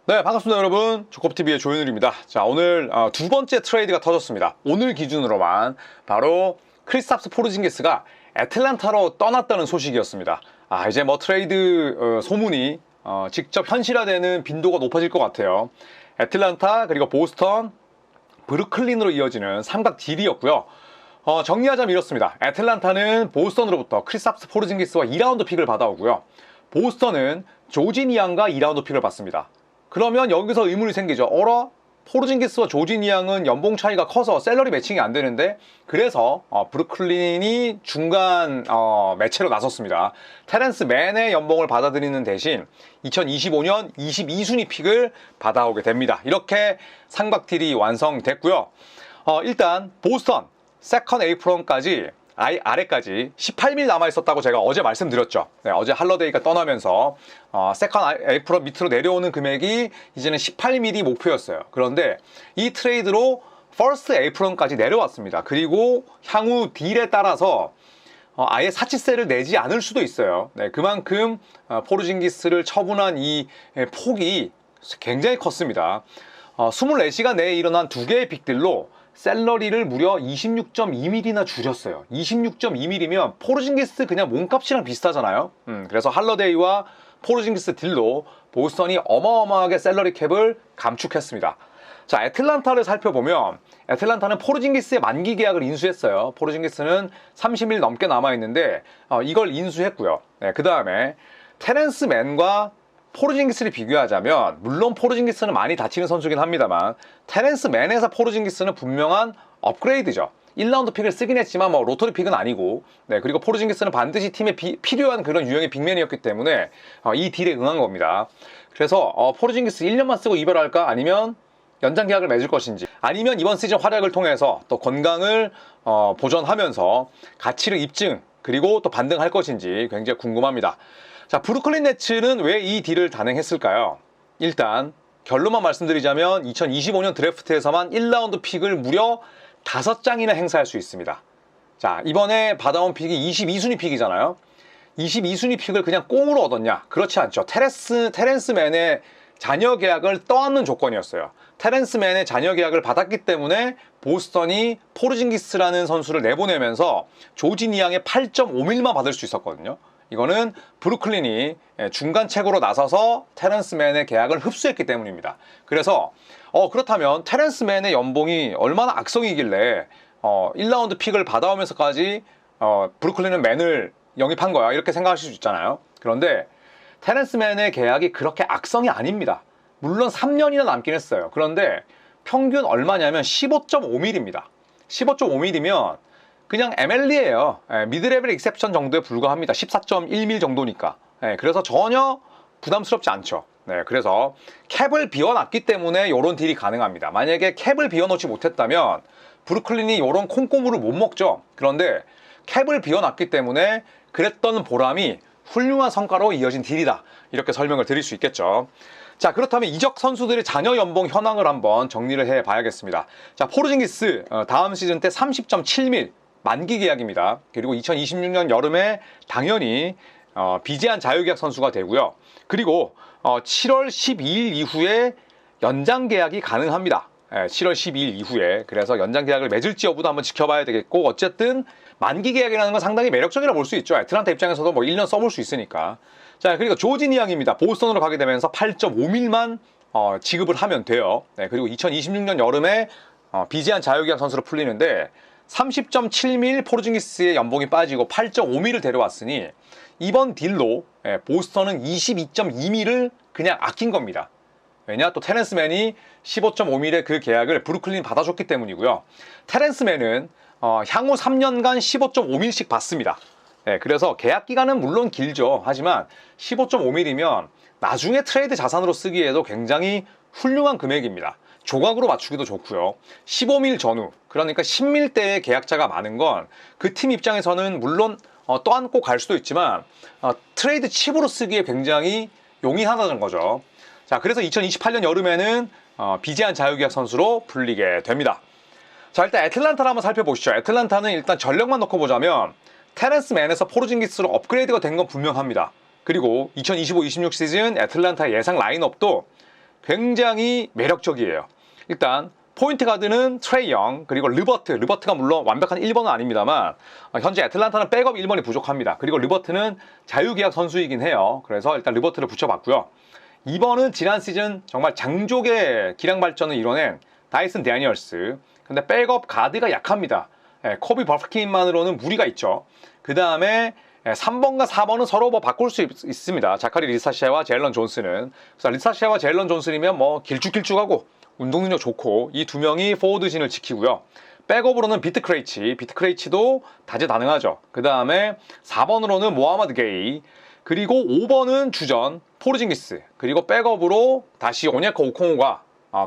네, 반갑습니다 여러분. 조컵TV의 조현일입니다. 자, 오늘 두 번째 트레이드가 터졌습니다. 오늘 기준으로만 바로 크리스탑스 포르징기스가 애틀란타로 떠났다는 소식이었습니다. 이제 뭐 트레이드 소문이 직접 현실화되는 빈도가 높아질 것 같아요. 애틀란타 그리고 보스턴, 브루클린으로 이어지는 삼각 딜이었고요. 정리하자면 이렇습니다. 애틀란타는 보스턴으로부터 크리스탑스 포르징기스와 2라운드 픽을 받아오고요. 보스턴은 조지 니앙과 2라운드 픽을 받습니다. 그러면 여기서 의문이 생기죠. 포르징기스와 조지 니앙은 연봉 차이가 커서 셀러리 매칭이 안 되는데, 그래서 브루클린이 중간 매체로 나섰습니다. 테렌스 맨의 연봉을 받아들이는 대신 2025년 22순위 픽을 받아오게 됩니다. 이렇게 삼각딜이 완성됐고요. 일단 보스턴 세컨 에이프런까지 아래까지 18밀 남아있었다고 제가 어제 말씀드렸죠. 네, 어제 할러데이가 떠나면서 세컨 에이프런 밑으로 내려오는 금액이 이제는 18밀이 목표였어요. 그런데 이 트레이드로 퍼스트 에이프런까지 내려왔습니다. 그리고 향후 딜에 따라서 아예 사치세를 내지 않을 수도 있어요. 네, 그만큼 포르징기스를 처분한 이 폭이 굉장히 컸습니다. 24시간 내에 일어난 두 개의 픽들로 샐러리를 무려 26.2mm나 줄였어요. 26.2mm면 포르징기스 그냥 몸값이랑 비슷하잖아요. 그래서 할러데이와 포르징기스 딜로 보스턴이 어마어마하게 샐러리 캡을 감축했습니다. 자, 애틀란타를 살펴보면 애틀란타는 포르징기스의 만기 계약을 인수했어요. 포르징기스는 30일 넘게 남아있는데 이걸 인수했고요. 네, 그 다음에 테렌스 맨과 포르징기스를 비교하자면, 물론 포르징기스는 많이 다치는 선수긴 합니다만 테렌스 맨에서 포르징기스는 분명한 업그레이드죠. 1라운드 픽을 쓰긴 했지만 로터리 픽은 아니고, 네, 그리고 포르징기스는 반드시 팀에 필요한 그런 유형의 빅맨이었기 때문에 이 딜에 응한 겁니다. 그래서 포르징기스 1년만 쓰고 이별할까, 아니면 연장 계약을 맺을 것인지, 아니면 이번 시즌 활약을 통해서 또 건강을 보존하면서 가치를 입증 그리고 또 반등할 것인지 굉장히 궁금합니다. 자, 브루클린 네츠는 왜 이 딜을 단행했을까요? 일단 결론만 말씀드리자면 2025년 드래프트에서만 1라운드 픽을 무려 5장이나 행사할 수 있습니다. 자, 이번에 받아온 픽이 22순위 픽이잖아요. 22순위 픽을 그냥 꽁으로 얻었냐? 그렇지 않죠. 테렌스 맨의 잔여 계약을 떠안는 조건이었어요. 테렌스 맨의 잔여 계약을 받았기 때문에 보스턴이 포르징기스라는 선수를 내보내면서 조지 니앙의 8.5밀만 받을 수 있었거든요. 이거는 브루클린이 중간 책으로 나서서 테렌스 맨의 계약을 흡수했기 때문입니다. 그래서 그렇다면 테렌스 맨의 연봉이 얼마나 악성이길래 1라운드 픽을 받아오면서까지 브루클린은 맨을 영입한 거야, 이렇게 생각하실 수 있잖아요. 그런데 테렌스 맨의 계약이 그렇게 악성이 아닙니다. 물론 3년이나 남긴 했어요. 그런데 평균 얼마냐면 15.5mm입니다. 15.5mm면 그냥 MLE예요. 미드레벨 익셉션 정도에 불과합니다. 14.1mm 정도니까. 그래서 전혀 부담스럽지 않죠. 그래서 캡을 비워놨기 때문에 이런 딜이 가능합니다. 만약에 캡을 비워놓지 못했다면 브루클린이 이런 콩고물을 못 먹죠. 그런데 캡을 비워놨기 때문에 그랬던 보람이 훌륭한 성과로 이어진 딜이다, 이렇게 설명을 드릴 수 있겠죠. 자, 그렇다면 이적 선수들의 잔여 연봉 현황을 한번 정리를 해 봐야겠습니다. 자, 포르징기스 다음 시즌 때 30.7밀 만기 계약입니다. 그리고 2026년 여름에 당연히 비제한 자유계약 선수가 되고요. 그리고 7월 12일 이후에 연장 계약이 가능합니다. 7월 12일 이후에. 그래서 연장 계약을 맺을지 여부도 한번 지켜봐야 되겠고, 어쨌든 만기 계약이라는 건 상당히 매력적이라 볼 수 있죠. 애틀란타 입장에서도 1년 써볼 수 있으니까. 자, 그리고 조지 니앙입니다. 보스턴으로 가게 되면서 8.5밀만 지급을 하면 돼요. 그리고 2026년 여름에 비제한 자유계약 선수로 풀리는데 30.7밀 포르징기스의 연봉이 빠지고 8.5밀을 데려왔으니 이번 딜로 보스턴은 22.2밀을 그냥 아낀 겁니다. 왜냐? 또 테렌스 맨이 15.5밀의 그 계약을 브루클린이 받아줬기 때문이고요. 테렌스 맨은 향후 3년간 15.5밀씩 받습니다. 그래서 계약 기간은 물론 길죠. 하지만 15.5밀이면 나중에 트레이드 자산으로 쓰기에도 굉장히 훌륭한 금액입니다. 조각으로 맞추기도 좋고요. 15밀 전후, 그러니까 10밀대의 계약자가 많은 건 그 팀 입장에서는 물론 떠안고 갈 수도 있지만 트레이드 칩으로 쓰기에 굉장히 용이하다는 거죠. 자, 그래서 2028년 여름에는 비제한 자유계약 선수로 불리게 됩니다. 자, 일단 애틀란타를 한번 살펴보시죠. 애틀란타는 일단 전력만 놓고 보자면 테렌스 맨에서 포르징기스로 업그레이드가 된 건 분명합니다. 그리고 2025-26 시즌 애틀란타 예상 라인업도 굉장히 매력적이에요. 일단 포인트 가드는 트레이 영, 그리고 르버트가 물론 완벽한 1번은 아닙니다만 현재 애틀란타는 백업 1번이 부족합니다. 그리고 르버트는 자유계약 선수이긴 해요. 그래서 일단 르버트를 붙여봤고요. 2번은 지난 시즌 정말 장족의 기량 발전을 이뤄낸 다이슨 데니얼스. 근데 백업 가드가 약합니다. 코비 버프킨만으로는 무리가 있죠. 그 다음에 3번과 4번은 서로 뭐 바꿀 수 있습니다. 자카리 리사시아와 제일런 존슨은. 그래서 리사시아와 제일런 존슨이면 뭐 길쭉길쭉하고 운동 능력 좋고 이 두 명이 포워드진을 지키고요. 백업으로는 비트 크레이치도 다재다능하죠. 그 다음에 4번으로는 모하마드 게이, 그리고 5번은 주전 포르징기스, 그리고 백업으로 다시 오냐코 오콩우가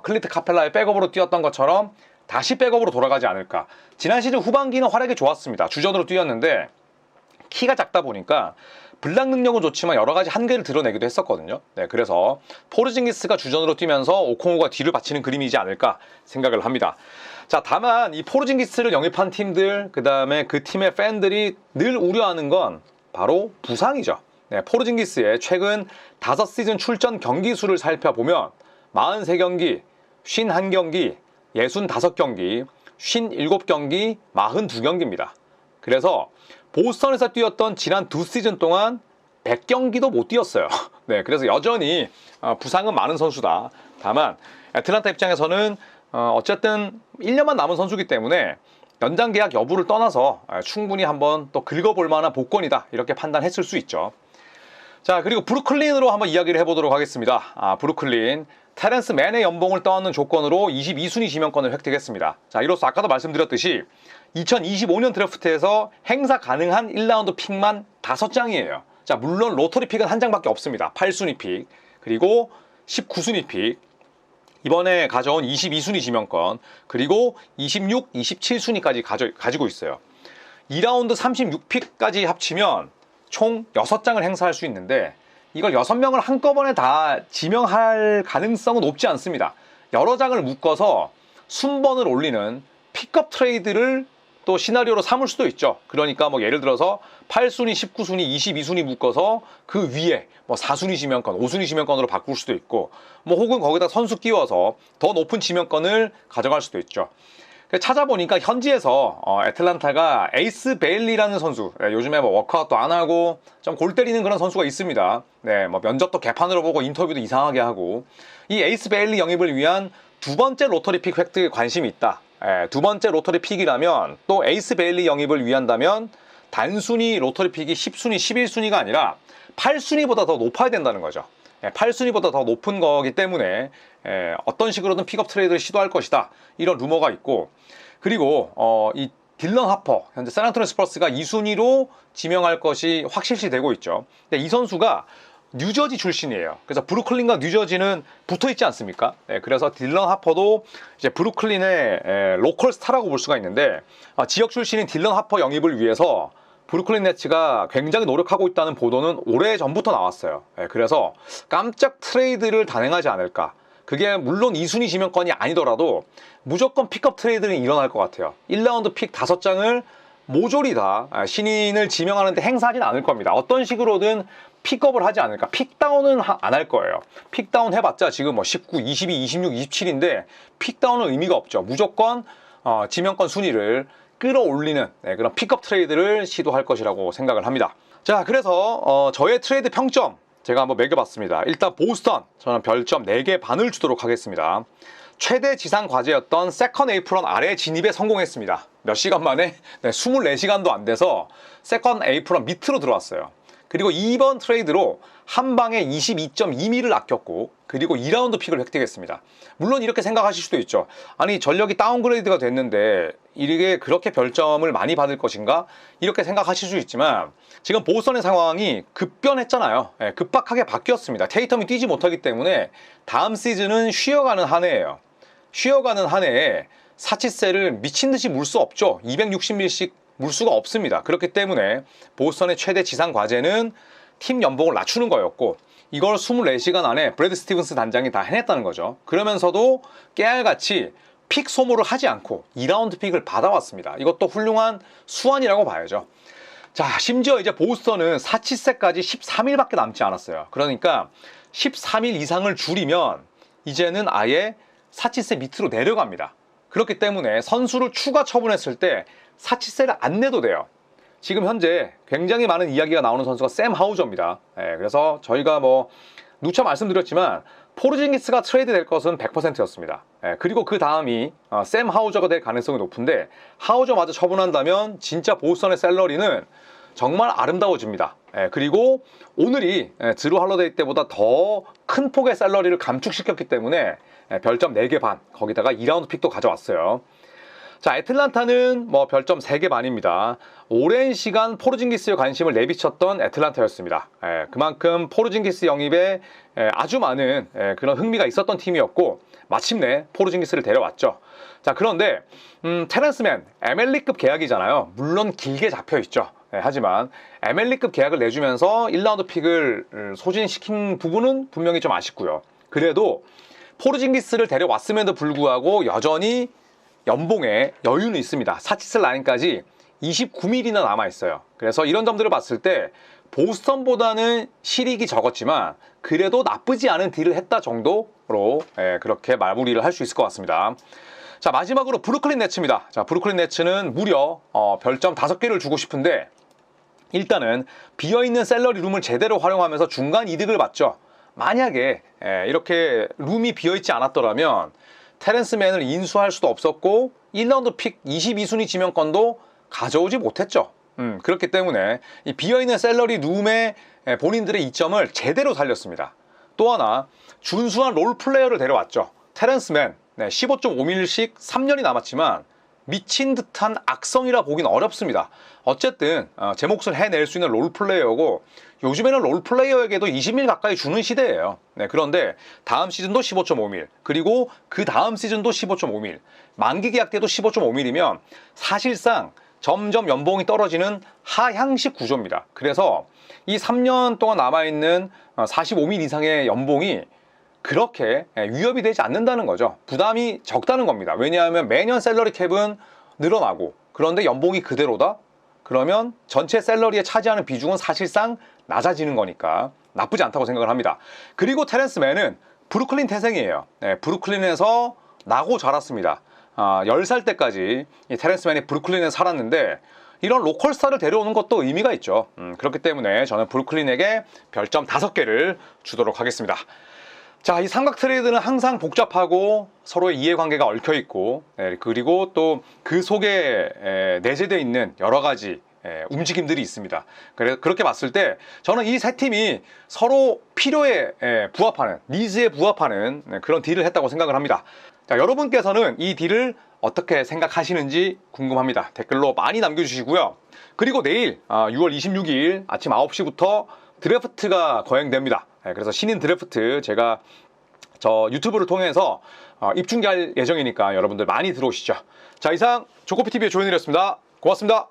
클린트 카펠라의 백업으로 뛰었던 것처럼 다시 백업으로 돌아가지 않을까. 지난 시즌 후반기는 활약이 좋았습니다. 주전으로 뛰었는데 키가 작다 보니까 블락 능력은 좋지만 여러 가지 한계를 드러내기도 했었거든요. 네, 그래서 포르징기스가 주전으로 뛰면서 오콩우가 뒤를 받치는 그림이지 않을까 생각을 합니다. 자, 다만 이 포르징기스를 영입한 팀들, 그 다음에 그 팀의 팬들이 늘 우려하는 건 바로 부상이죠. 네, 포르징기스의 최근 5시즌 출전 경기 수를 살펴보면 43경기, 51경기, 65경기, 57경기, 42경기입니다. 그래서 보스턴에서 뛰었던 지난 2시즌 동안 100경기도 못 뛰었어요. 네, 그래서 여전히 부상은 많은 선수다. 다만 애틀란타 입장에서는 어쨌든 1년만 남은 선수이기 때문에 연장 계약 여부를 떠나서 충분히 한번 또 긁어볼 만한 복권이다, 이렇게 판단했을 수 있죠. 자, 그리고 브루클린으로 한번 이야기를 해보도록 하겠습니다. 브루클린 테렌스 맨의 연봉을 떠안는 조건으로 22순위 지명권을 획득했습니다. 자, 이로써 아까도 말씀드렸듯이 2025년 드래프트에서 행사 가능한 1라운드 픽만 5장이에요. 자, 물론 로터리 픽은 한 장밖에 없습니다. 8순위 픽, 그리고 19순위 픽, 이번에 가져온 22순위 지명권, 그리고 26, 27순위까지 가지고 있어요. 2라운드 36픽까지 합치면 총 6장을 행사할 수 있는데 이걸 6명을 한꺼번에 다 지명할 가능성은 높지 않습니다. 여러 장을 묶어서 순번을 올리는 픽업 트레이드를 또 시나리오로 삼을 수도 있죠. 그러니까 뭐 예를 들어서 8순위, 19순위, 22순위 묶어서 그 위에 뭐 4순위 지명권, 5순위 지명권으로 바꿀 수도 있고, 뭐 혹은 거기다 선수 끼워서 더 높은 지명권을 가져갈 수도 있죠. 찾아보니까 현지에서 애틀란타가 에이스 베일리라는 선수, 요즘에 뭐 워크아웃도 안 하고 좀 골 때리는 그런 선수가 있습니다. 네, 뭐 면접도 개판으로 보고 인터뷰도 이상하게 하고, 이 에이스 베일리 영입을 위한 2번째 로터리 픽 획득에 관심이 있다. 2번째 로터리 픽이라면 또 에이스 베일리 영입을 위한다면 단순히 로터리 픽이 10순위, 11순위가 아니라 8순위보다 더 높아야 된다는 거죠. 8순위보다 더 높은 거기 때문에 어떤 식으로든 픽업 트레이드를 시도할 것이다, 이런 루머가 있고, 그리고 이 딜런 하퍼, 현재 샌안토니오 스퍼스가 2순위로 지명할 것이 확실시 되고 있죠. 근데 이 선수가 뉴저지 출신이에요. 그래서 브루클린과 뉴저지는 붙어 있지 않습니까? 그래서 딜런 하퍼도 이제 브루클린의 로컬 스타라고 볼 수가 있는데, 지역 출신인 딜런 하퍼 영입을 위해서 브루클린 네츠가 굉장히 노력하고 있다는 보도는 오래전부터 나왔어요. 그래서 깜짝 트레이드를 단행하지 않을까. 그게 물론 2순위 지명권이 아니더라도 무조건 픽업 트레이드는 일어날 것 같아요. 1라운드 픽 5장을 모조리 다 신인을 지명하는데 행사하진 않을 겁니다. 어떤 식으로든 픽업을 하지 않을까. 픽다운은 안 할 거예요. 픽다운 해봤자 지금 뭐 19, 22, 26, 27인데 픽다운은 의미가 없죠. 무조건 지명권 순위를 끌어올리는 그런 픽업 트레이드를 시도할 것이라고 생각을 합니다. 자, 그래서 저의 트레이드 평점 제가 한번 매겨봤습니다. 일단 보스턴, 저는 별점 4개 반을 주도록 하겠습니다. 최대 지상 과제였던 세컨 에이프런 아래 진입에 성공했습니다. 몇 시간 만에 24시간도 안 돼서 세컨 에이프런 밑으로 들어왔어요. 그리고 2번 트레이드로 한 방에 22.2미를 아꼈고, 그리고 2라운드 픽을 획득했습니다. 물론 이렇게 생각하실 수도 있죠. 아니, 전력이 다운그레이드가 됐는데 이게 그렇게 별점을 많이 받을 것인가? 이렇게 생각하실 수 있지만 지금 보스턴의 상황이 급변했잖아요. 급박하게 바뀌었습니다. 테이텀이 뛰지 못하기 때문에 다음 시즌은 쉬어가는 한 해예요. 쉬어가는 한 해에 사치세를 미친듯이 물 수 없죠. 260밀씩 물 수가 없습니다. 그렇기 때문에 보스턴의 최대 지상 과제는 팀 연봉을 낮추는 거였고, 이걸 24시간 안에 브래드 스티븐스 단장이 다 해냈다는 거죠. 그러면서도 깨알같이 픽 소모를 하지 않고 2라운드 픽을 받아왔습니다. 이것도 훌륭한 수완이라고 봐야죠. 자, 심지어 이제 보스턴은 사치세까지 13일밖에 남지 않았어요. 그러니까 13일 이상을 줄이면 이제는 아예 사치세 밑으로 내려갑니다. 그렇기 때문에 선수를 추가 처분했을 때 사치세를 안 내도 돼요. 지금 현재 굉장히 많은 이야기가 나오는 선수가 샘 하우저입니다. 그래서 저희가 누차 말씀드렸지만 포르징기스가 트레이드 될 것은 100%였습니다. 그리고 그 다음이 샘 하우저가 될 가능성이 높은데 하우저마저 처분한다면 진짜 보스턴의 샐러리는 정말 아름다워집니다. 그리고 오늘이 드루 할러데이 때보다 더 큰 폭의 샐러리를 감축시켰기 때문에 별점 4개 반, 거기다가 2라운드 픽도 가져왔어요. 자, 애틀란타는 별점 3개 반입니다. 오랜 시간 포르징기스에 관심을 내비쳤던 애틀란타였습니다. 그만큼 포르징기스 영입에 아주 많은 그런 흥미가 있었던 팀이었고 마침내 포르징기스를 데려왔죠. 자, 그런데 테렌스맨 MLE급 계약이잖아요. 물론 길게 잡혀있죠. 하지만 MLE급 계약을 내주면서 1라운드 픽을 소진시킨 부분은 분명히 좀 아쉽고요. 그래도 포르징기스를 데려왔음에도 불구하고 여전히 연봉에 여유는 있습니다. 사치슬 라인까지 29mm나 남아있어요. 그래서 이런 점들을 봤을 때 보스턴보다는 실익이 적었지만 그래도 나쁘지 않은 딜을 했다 정도로 그렇게 마무리를 할 수 있을 것 같습니다. 자, 마지막으로 브루클린 네츠입니다. 자, 브루클린 네츠는 무려 별점 5개를 주고 싶은데 일단은 비어있는 샐러리 룸을 제대로 활용하면서 중간 이득을 봤죠. 만약에 이렇게 룸이 비어있지 않았더라면 테렌스맨을 인수할 수도 없었고 1라운드 픽 22순위 지명권도 가져오지 못했죠. 그렇기 때문에 이 비어있는 샐러리 룸의 본인들의 이점을 제대로 살렸습니다. 또 하나 준수한 롤플레이어를 데려왔죠. 테렌스맨 15.5mm씩 3년이 남았지만 미친 듯한 악성이라 보긴 어렵습니다. 어쨌든 제 몫을 해낼 수 있는 롤플레이어고 요즘에는 롤플레이어에게도 20mm 가까이 주는 시대예요. 그런데 다음 시즌도 15.5mm 그리고 그 다음 시즌도 15.5mm 만기 계약 때도 15.5mm면 사실상 점점 연봉이 떨어지는 하향식 구조입니다. 그래서 이 3년 동안 남아있는 45mm 이상의 연봉이 그렇게 위협이 되지 않는다는 거죠. 부담이 적다는 겁니다. 왜냐하면 매년 샐러리 캡은 늘어나고 그런데 연봉이 그대로다? 그러면 전체 샐러리에 차지하는 비중은 사실상 낮아지는 거니까 나쁘지 않다고 생각을 합니다. 그리고 테렌스맨은 브루클린 태생이에요. 브루클린에서 나고 자랐습니다. 10살 때까지 이 테렌스맨이 브루클린에 살았는데 이런 로컬 스타를 데려오는 것도 의미가 있죠. 그렇기 때문에 저는 브루클린에게 별점 5개를 주도록 하겠습니다. 자, 이 삼각 트레이드는 항상 복잡하고 서로의 이해관계가 얽혀있고 그리고 또 그 속에 내재되어 있는 여러 가지 움직임들이 있습니다. 그렇게 봤을 때 저는 이 세 팀이 서로 필요에 부합하는, 니즈에 부합하는 그런 딜을 했다고 생각을 합니다. 자, 여러분께서는 이 딜을 어떻게 생각하시는지 궁금합니다. 댓글로 많이 남겨주시고요. 그리고 내일 6월 26일 아침 9시부터 드래프트가 거행됩니다. 그래서 신인 드래프트 제가 저 유튜브를 통해서 입중계할 예정이니까 여러분들 많이 들어오시죠. 자, 이상 조코피TV의 조현일이었습니다. 고맙습니다.